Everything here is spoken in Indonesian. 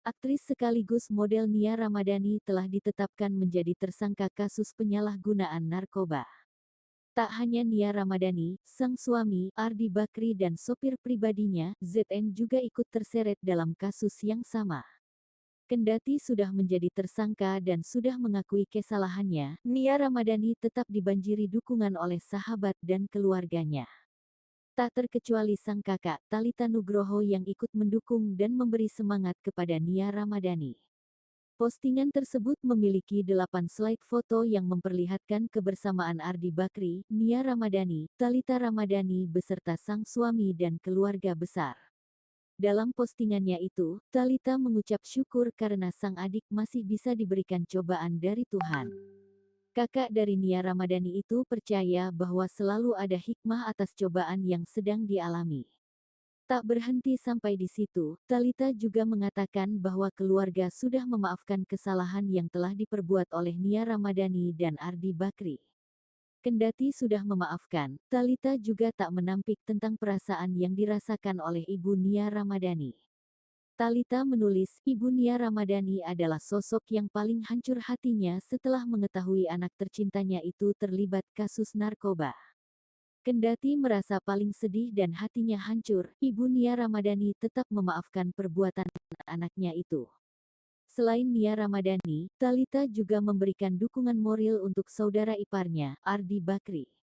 Aktris sekaligus model Nia Ramadhani telah ditetapkan menjadi tersangka kasus penyalahgunaan narkoba. Tak hanya Nia Ramadhani, sang suami, Ardi Bakri dan sopir pribadinya, ZN juga ikut terseret dalam kasus yang sama. Kendati sudah menjadi tersangka dan sudah mengakui kesalahannya, Nia Ramadhani tetap dibanjiri dukungan oleh sahabat dan keluarganya. Tak terkecuali sang kakak, Thalita Nugroho yang ikut mendukung dan memberi semangat kepada Nia Ramadhani. Postingan tersebut memiliki 8 slide foto yang memperlihatkan kebersamaan Ardi Bakri, Nia Ramadhani, Thalita Ramadhani beserta sang suami dan keluarga besar. Dalam postingannya itu, Thalita mengucap syukur karena sang adik masih bisa diberikan cobaan dari Tuhan. Kakak dari Nia Ramadhani itu percaya bahwa selalu ada hikmah atas cobaan yang sedang dialami. Tak berhenti sampai di situ, Thalita juga mengatakan bahwa keluarga sudah memaafkan kesalahan yang telah diperbuat oleh Nia Ramadhani dan Ardi Bakri. Kendati sudah memaafkan, Thalita juga tak menampik tentang perasaan yang dirasakan oleh Ibu Nia Ramadhani. Thalita menulis, Ibu Nia Ramadhani adalah sosok yang paling hancur hatinya setelah mengetahui anak tercintanya itu terlibat kasus narkoba. Kendati merasa paling sedih dan hatinya hancur, Ibu Nia Ramadhani tetap memaafkan perbuatan anaknya itu. Selain Nia Ramadhani, Thalita juga memberikan dukungan moral untuk saudara iparnya, Ardi Bakri.